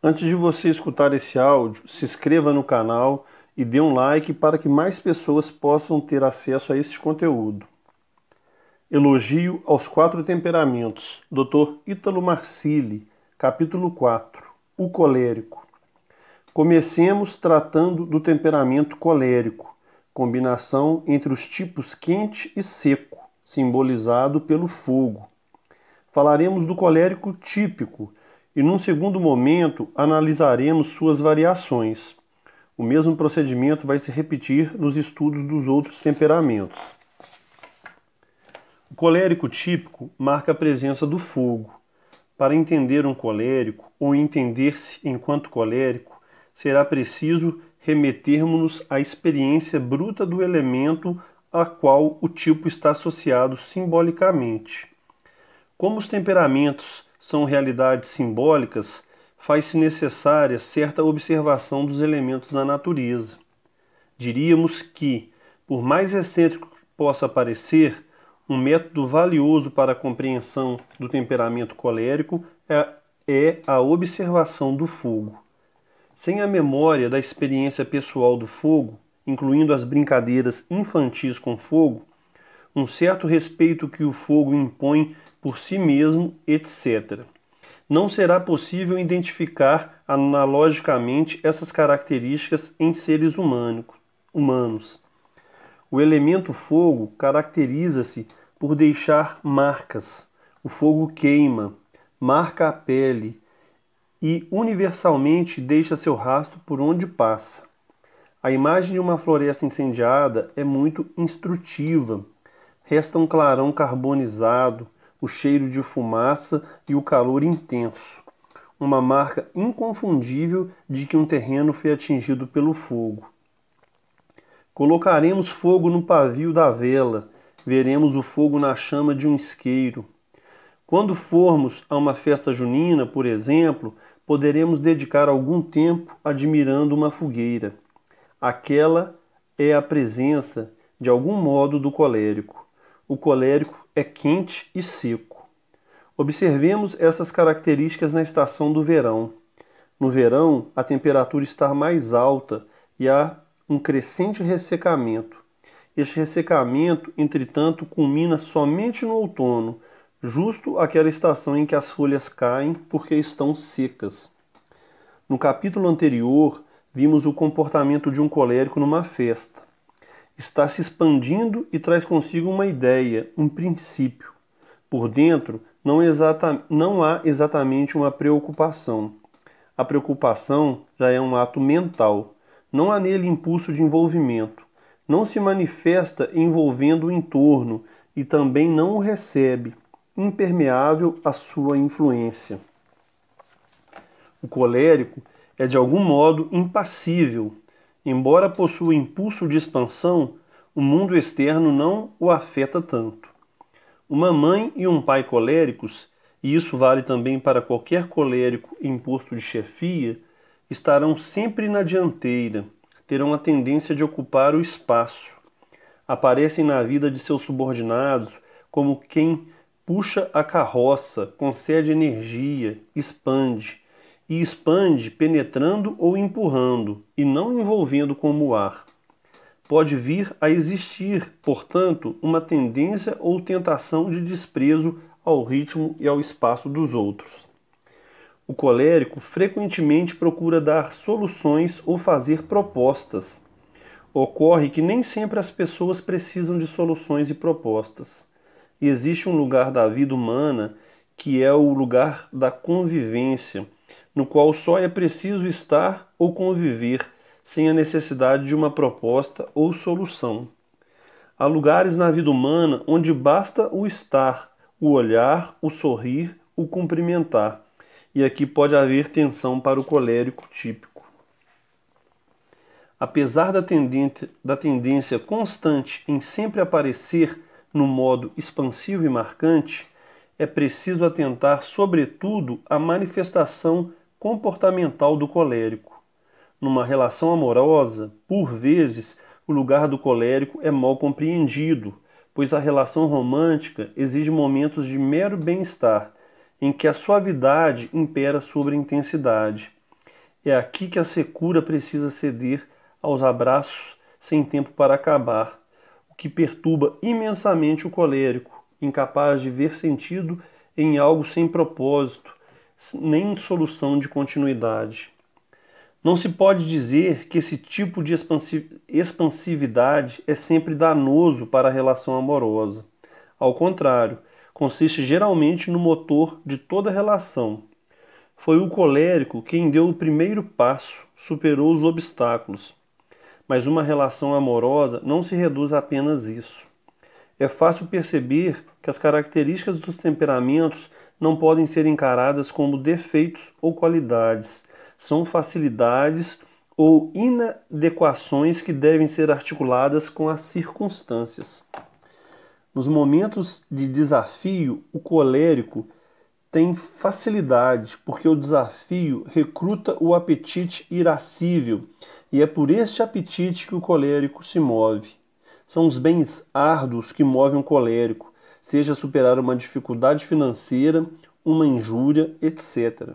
Antes de você escutar esse áudio, se inscreva no canal e dê um like para que mais pessoas possam ter acesso a este conteúdo. Elogio aos 4 temperamentos, Dr. Ítalo Marcilli, capítulo 4, o colérico. Comecemos tratando do temperamento colérico, combinação entre os tipos quente e seco, simbolizado pelo fogo. Falaremos do colérico típico e, num segundo momento, analisaremos suas variações. O mesmo procedimento vai se repetir nos estudos dos outros temperamentos. O colérico típico marca a presença do fogo. Para entender um colérico, ou entender-se enquanto colérico, será preciso remetermos-nos à experiência bruta do elemento a qual o tipo está associado simbolicamente. Como os temperamentos são realidades simbólicas, faz-se necessária certa observação dos elementos na natureza. Diríamos que, por mais excêntrico que possa parecer, um método valioso para a compreensão do temperamento colérico é a observação do fogo. Sem a memória da experiência pessoal do fogo, incluindo as brincadeiras infantis com fogo, um certo respeito que o fogo impõe por si mesmo, etc. Não será possível identificar analogicamente essas características em seres humanos. O elemento fogo caracteriza-se por deixar marcas. O fogo queima, marca a pele e universalmente deixa seu rastro por onde passa. A imagem de uma floresta incendiada é muito instrutiva. Resta um clarão carbonizado, o cheiro de fumaça e o calor intenso. Uma marca inconfundível de que um terreno foi atingido pelo fogo. Colocaremos fogo no pavio da vela, veremos o fogo na chama de um isqueiro. Quando formos a uma festa junina, por exemplo, poderemos dedicar algum tempo admirando uma fogueira. Aquela é a presença, de algum modo, do colérico. O colérico é quente e seco. Observemos essas características na estação do verão. No verão, a temperatura está mais alta e há um crescente ressecamento. Este ressecamento, entretanto, culmina somente no outono, justo aquela estação em que as folhas caem porque estão secas. No capítulo anterior, vimos o comportamento de um colérico numa festa. Está se expandindo e traz consigo uma ideia, um princípio. Por dentro, não há exatamente uma preocupação. A preocupação já é um ato mental. Não há nele impulso de envolvimento. Não se manifesta envolvendo o entorno e também não o recebe, impermeável à sua influência. O colérico é de algum modo impassível. Embora possua impulso de expansão, o mundo externo não o afeta tanto. Uma mãe e um pai coléricos, e isso vale também para qualquer colérico em posto de chefia, estarão sempre na dianteira, terão a tendência de ocupar o espaço. Aparecem na vida de seus subordinados como quem puxa a carroça, concede energia, expande penetrando ou empurrando, e não envolvendo como ar. Pode vir a existir, portanto, uma tendência ou tentação de desprezo ao ritmo e ao espaço dos outros. O colérico frequentemente procura dar soluções ou fazer propostas. Ocorre que nem sempre as pessoas precisam de soluções e propostas. Existe um lugar da vida humana que é o lugar da convivência, no qual só é preciso estar ou conviver, sem a necessidade de uma proposta ou solução. Há lugares na vida humana onde basta o estar, o olhar, o sorrir, o cumprimentar, e aqui pode haver tensão para o colérico típico. Apesar da tendência constante em sempre aparecer no modo expansivo e marcante, é preciso atentar sobretudo à manifestação comportamental do colérico. Numa relação amorosa, por vezes, o lugar do colérico é mal compreendido, pois a relação romântica exige momentos de mero bem-estar, em que a suavidade impera sobre a intensidade. É aqui que a secura precisa ceder aos abraços sem tempo para acabar, o que perturba imensamente o colérico, incapaz de ver sentido em algo sem propósito, nem solução de continuidade. Não se pode dizer que esse tipo de expansividade é sempre danoso para a relação amorosa. Ao contrário, consiste geralmente no motor de toda relação. Foi o colérico quem deu o primeiro passo, superou os obstáculos. Mas uma relação amorosa não se reduz a apenas isso. É fácil perceber que as características dos temperamentos não podem ser encaradas como defeitos ou qualidades. São facilidades ou inadequações que devem ser articuladas com as circunstâncias. Nos momentos de desafio, o colérico tem facilidade, porque o desafio recruta o apetite irascível, e é por este apetite que o colérico se move. São os bens árduos que movem o colérico, seja superar uma dificuldade financeira, uma injúria, etc.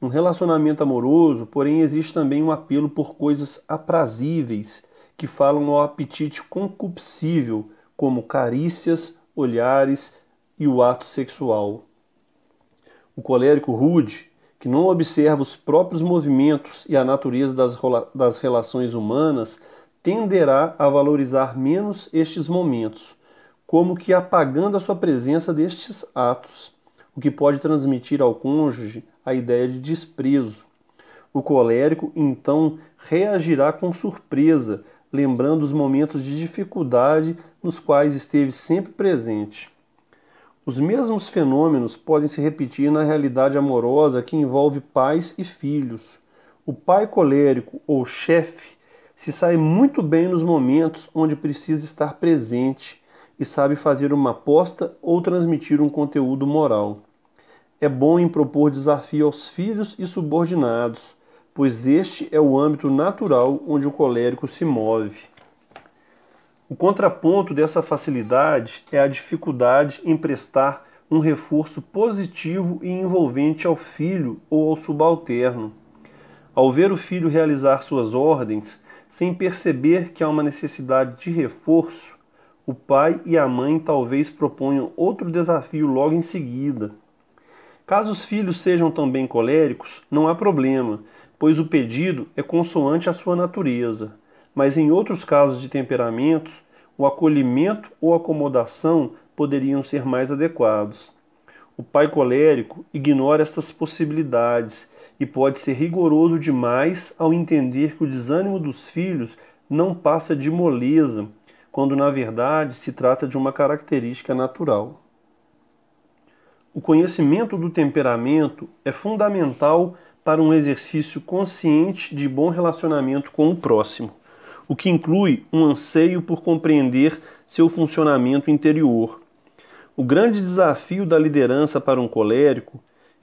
No relacionamento amoroso, porém, existe também um apelo por coisas aprazíveis, que falam ao apetite concupiscível, como carícias, olhares e o ato sexual. O colérico rude, que não observa os próprios movimentos e a natureza das relações humanas, tenderá a valorizar menos estes momentos, como que apagando a sua presença destes atos, o que pode transmitir ao cônjuge a ideia de desprezo. O colérico, então, reagirá com surpresa, lembrando os momentos de dificuldade nos quais esteve sempre presente. Os mesmos fenômenos podem se repetir na realidade amorosa que envolve pais e filhos. O pai colérico ou chefe se sai muito bem nos momentos onde precisa estar presente e sabe fazer uma aposta ou transmitir um conteúdo moral. É bom em propor desafio aos filhos e subordinados, pois este é o âmbito natural onde o colérico se move. O contraponto dessa facilidade é a dificuldade em prestar um reforço positivo e envolvente ao filho ou ao subalterno. Ao ver o filho realizar suas ordens, sem perceber que há uma necessidade de reforço, o pai e a mãe talvez proponham outro desafio logo em seguida. Caso os filhos sejam também coléricos, não há problema, pois o pedido é consoante a sua natureza. Mas em outros casos de temperamentos, o acolhimento ou acomodação poderiam ser mais adequados. O pai colérico ignora estas possibilidades e pode ser rigoroso demais ao entender que o desânimo dos filhos não passa de moleza, quando na verdade se trata de uma característica natural. O conhecimento do temperamento é fundamental para um exercício consciente de bom relacionamento com o próximo, o que inclui um anseio por compreender seu funcionamento interior. O grande desafio da liderança para um colérico,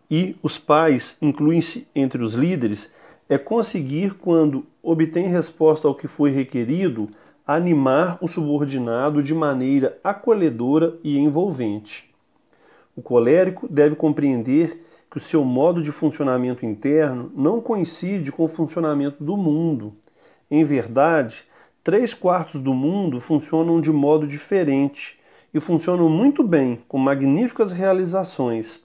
e os pais incluem-se entre os líderes, é conseguir, quando obtém resposta ao que foi requerido, animar o subordinado de maneira acolhedora e envolvente. O colérico deve compreender que o seu modo de funcionamento interno não coincide com o funcionamento do mundo. Em verdade, 3/4 do mundo funcionam de modo diferente e funcionam muito bem, com magníficas realizações.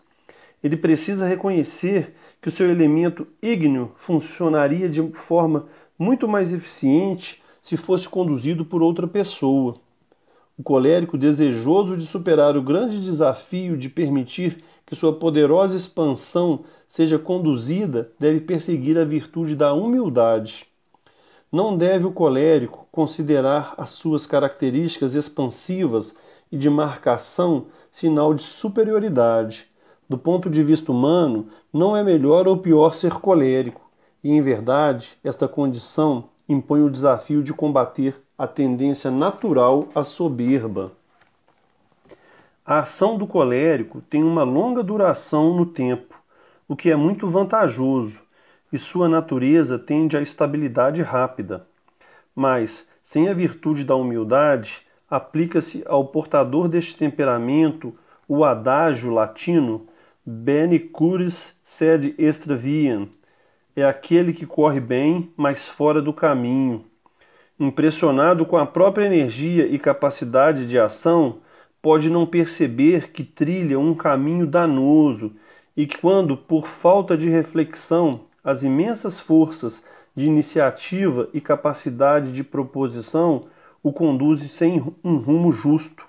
Ele precisa reconhecer que o seu elemento ígneo funcionaria de forma muito mais eficiente se fosse conduzido por outra pessoa. O colérico, desejoso de superar o grande desafio de permitir que sua poderosa expansão seja conduzida, deve perseguir a virtude da humildade. Não deve o colérico considerar as suas características expansivas e de marcação sinal de superioridade. Do ponto de vista humano, não é melhor ou pior ser colérico, e em verdade, esta condição impõe o desafio de combater a tendência natural à soberba. A ação do colérico tem uma longa duração no tempo, o que é muito vantajoso, e sua natureza tende à estabilidade rápida. Mas, sem a virtude da humildade, aplica-se ao portador deste temperamento o adágio latino Bene curis sed extra viam, é aquele que corre bem, mas fora do caminho. Impressionado com a própria energia e capacidade de ação, pode não perceber que trilha um caminho danoso e que, quando, por falta de reflexão, as imensas forças de iniciativa e capacidade de proposição o conduzem sem um rumo justo.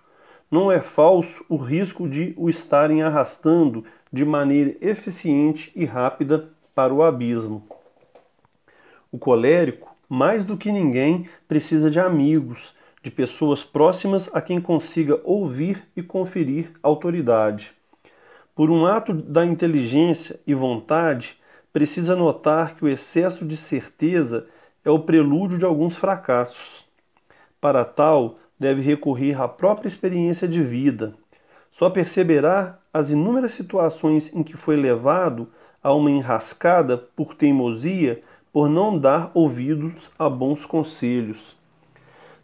Não é falso o risco de o estarem arrastando de maneira eficiente e rápida para o abismo. O colérico, mais do que ninguém, precisa de amigos, de pessoas próximas a quem consiga ouvir e conferir autoridade. Por um ato da inteligência e vontade, precisa notar que o excesso de certeza é o prelúdio de alguns fracassos. Para tal, deve recorrer à própria experiência de vida. Só perceberá as inúmeras situações em que foi levado a uma enrascada por teimosia, por não dar ouvidos a bons conselhos.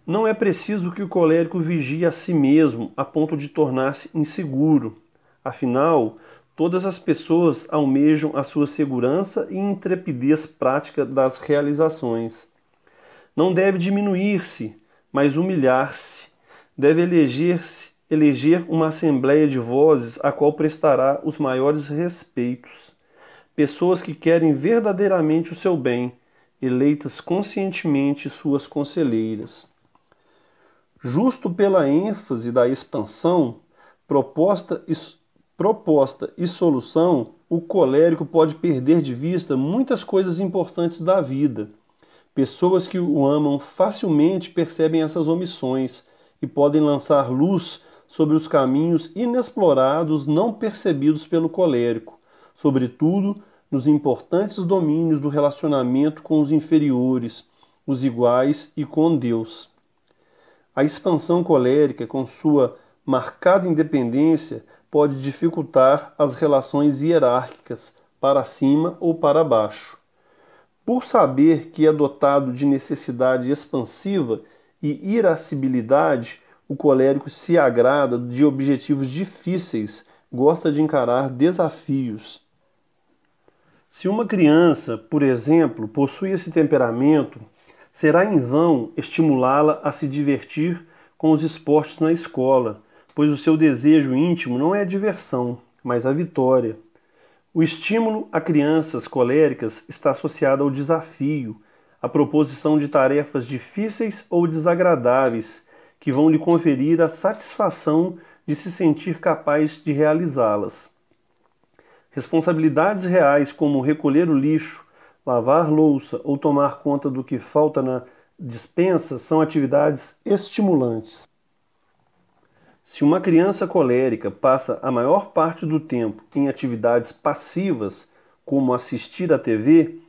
Não é preciso que o colérico vigie a si mesmo a ponto de tornar-se inseguro. Afinal, todas as pessoas almejam a sua segurança e intrepidez prática das realizações. Não deve diminuir-se, mas humilhar-se. Deve eleger uma assembleia de vozes a qual prestará os maiores respeitos. Pessoas que querem verdadeiramente o seu bem, eleitas conscientemente suas conselheiras. Justo pela ênfase da expansão, proposta e solução, o colérico pode perder de vista muitas coisas importantes da vida. Pessoas que o amam facilmente percebem essas omissões e podem lançar luz sobre os caminhos inexplorados não percebidos pelo colérico, sobretudo nos importantes domínios do relacionamento com os inferiores, os iguais e com Deus. A expansão colérica, com sua marcada independência, pode dificultar as relações hierárquicas, para cima ou para baixo. Por saber que é dotado de necessidade expansiva e irascibilidade, o colérico se agrada de objetivos difíceis, gosta de encarar desafios. Se uma criança, por exemplo, possui esse temperamento, será em vão estimulá-la a se divertir com os esportes na escola, pois o seu desejo íntimo não é a diversão, mas a vitória. O estímulo a crianças coléricas está associado ao desafio, à proposição de tarefas difíceis ou desagradáveis, que vão lhe conferir a satisfação de se sentir capaz de realizá-las. Responsabilidades reais como recolher o lixo, lavar louça ou tomar conta do que falta na despensa são atividades estimulantes. Se uma criança colérica passa a maior parte do tempo em atividades passivas, como assistir à TV,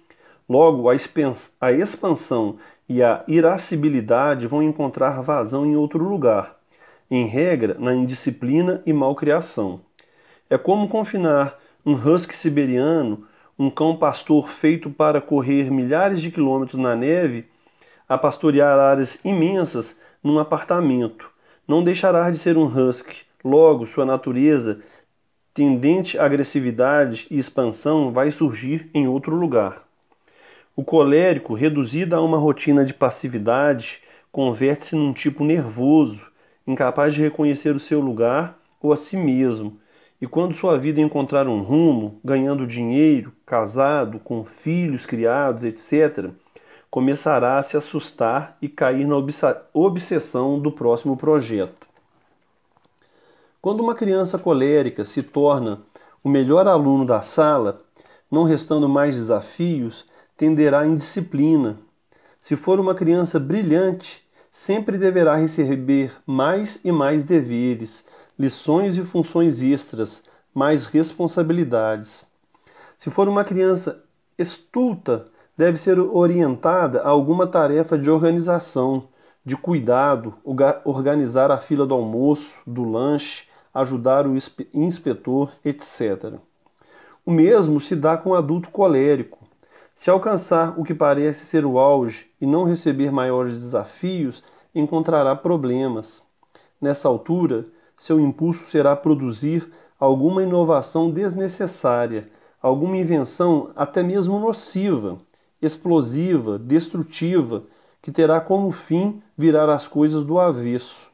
logo a expansão e a irascibilidade vão encontrar vazão em outro lugar, em regra na indisciplina e malcriação. É como confinar um husky siberiano, um cão pastor feito para correr milhares de quilômetros na neve, a pastorear áreas imensas num apartamento. Não deixará de ser um husky, logo sua natureza, tendente à agressividade e expansão, vai surgir em outro lugar. O colérico, reduzido a uma rotina de passividade, converte-se num tipo nervoso, incapaz de reconhecer o seu lugar ou a si mesmo. E quando sua vida encontrar um rumo, ganhando dinheiro, casado, com filhos criados, etc., começará a se assustar e cair na obsessão do próximo projeto. Quando uma criança colérica se torna o melhor aluno da sala, não restando mais desafios, tenderá à indisciplina. Se for uma criança brilhante, sempre deverá receber mais e mais deveres, lições e funções extras, mais responsabilidades. Se for uma criança estulta, deve ser orientada a alguma tarefa de organização, de cuidado, organizar a fila do almoço, do lanche, ajudar o inspetor, etc. O mesmo se dá com o adulto colérico. Se alcançar o que parece ser o auge e não receber maiores desafios, encontrará problemas. Nessa altura, seu impulso será produzir alguma inovação desnecessária, alguma invenção até mesmo nociva, explosiva, destrutiva, que terá como fim virar as coisas do avesso.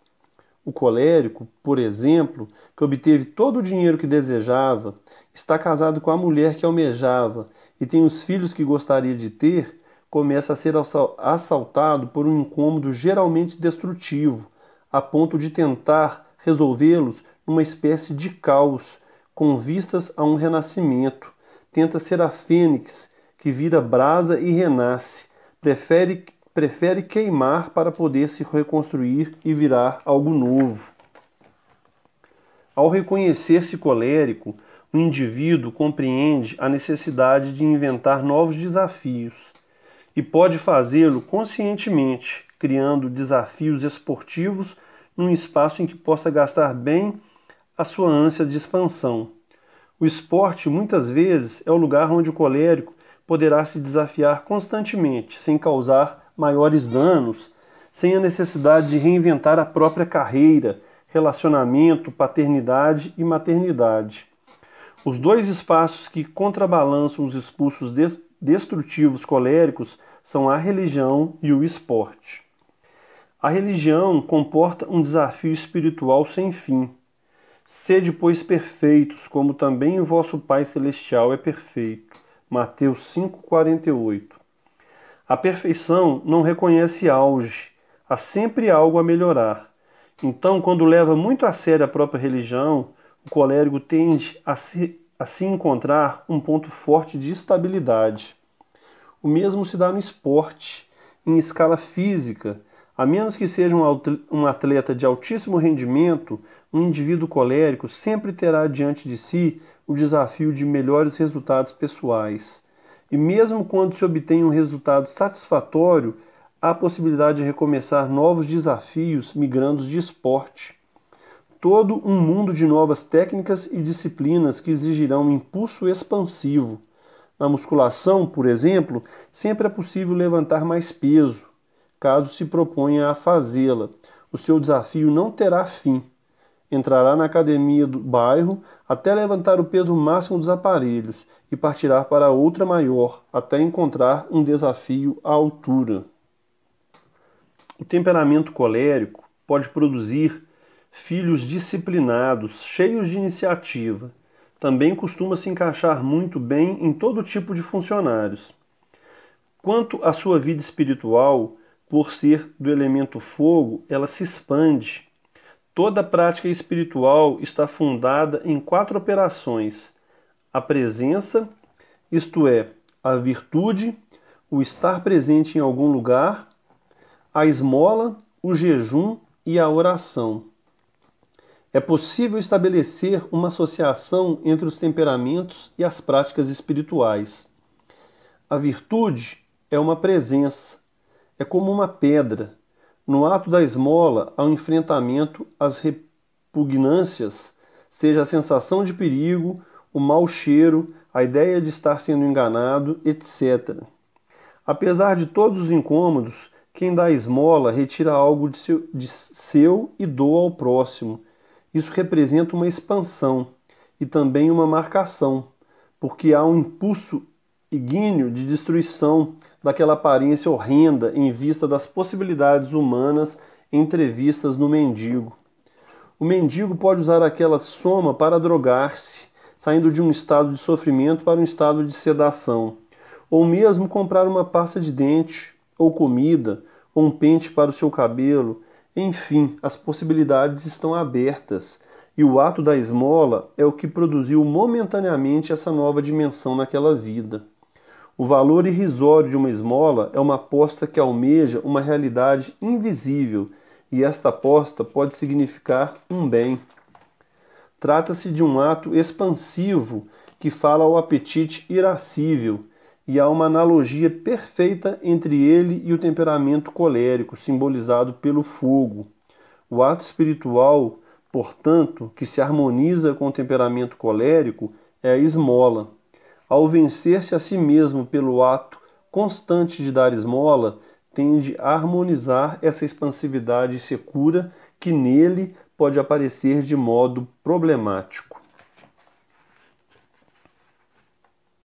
O colérico, por exemplo, que obteve todo o dinheiro que desejava, está casado com a mulher que almejava e tem os filhos que gostaria de ter, começa a ser assaltado por um incômodo geralmente destrutivo, a ponto de tentar resolvê-los numa espécie de caos, com vistas a um renascimento. Tenta ser a fênix, que vira brasa e renasce. Prefere queimar para poder se reconstruir e virar algo novo. Ao reconhecer-se colérico, o indivíduo compreende a necessidade de inventar novos desafios e pode fazê-lo conscientemente, criando desafios esportivos num espaço em que possa gastar bem a sua ânsia de expansão. O esporte, muitas vezes, é o lugar onde o colérico poderá se desafiar constantemente, sem causar maiores danos, sem a necessidade de reinventar a própria carreira, relacionamento, paternidade e maternidade. Os dois espaços que contrabalançam os impulsos destrutivos coléricos são a religião e o esporte. A religião comporta um desafio espiritual sem fim. Sede, pois, perfeitos, como também o vosso Pai Celestial é perfeito. Mateus 5,48. A perfeição não reconhece auge, há sempre algo a melhorar. Então, quando leva muito a sério a própria religião, o colérico tende a se encontrar um ponto forte de estabilidade. O mesmo se dá no esporte, em escala física. A menos que seja um atleta de altíssimo rendimento, um indivíduo colérico sempre terá diante de si o desafio de melhores resultados pessoais. E mesmo quando se obtém um resultado satisfatório, há a possibilidade de recomeçar novos desafios migrando de esporte. Todo um mundo de novas técnicas e disciplinas que exigirão um impulso expansivo. Na musculação, por exemplo, sempre é possível levantar mais peso, caso se proponha a fazê-la. O seu desafio não terá fim. Entrará na academia do bairro até levantar o peso máximo dos aparelhos e partirá para outra maior, até encontrar um desafio à altura. O temperamento colérico pode produzir filhos disciplinados, cheios de iniciativa. Também costuma se encaixar muito bem em todo tipo de funcionários. Quanto à sua vida espiritual, por ser do elemento fogo, ela se expande. Toda prática espiritual está fundada em 4 operações: a presença, isto é, a virtude, o estar presente em algum lugar, a esmola, o jejum e a oração. É possível estabelecer uma associação entre os temperamentos e as práticas espirituais. A virtude é uma presença, é como uma pedra. No ato da esmola, há um enfrentamento às repugnâncias, seja a sensação de perigo, o mau cheiro, a ideia de estar sendo enganado, etc. Apesar de todos os incômodos, quem dá esmola retira algo de seu e doa ao próximo. Isso representa uma expansão e também uma marcação, porque há um impulso ígneo de destruição daquela aparência horrenda em vista das possibilidades humanas entrevistas no mendigo. O mendigo pode usar aquela soma para drogar-se, saindo de um estado de sofrimento para um estado de sedação, ou mesmo comprar uma pasta de dente, ou comida, ou um pente para o seu cabelo. Enfim, as possibilidades estão abertas, e o ato da esmola é o que produziu momentaneamente essa nova dimensão naquela vida. O valor irrisório de uma esmola é uma aposta que almeja uma realidade invisível, e esta aposta pode significar um bem. Trata-se de um ato expansivo que fala ao apetite irascível, e há uma analogia perfeita entre ele e o temperamento colérico, simbolizado pelo fogo. O ato espiritual, portanto, que se harmoniza com o temperamento colérico é a esmola. Ao vencer-se a si mesmo pelo ato constante de dar esmola, tende a harmonizar essa expansividade secura que nele pode aparecer de modo problemático.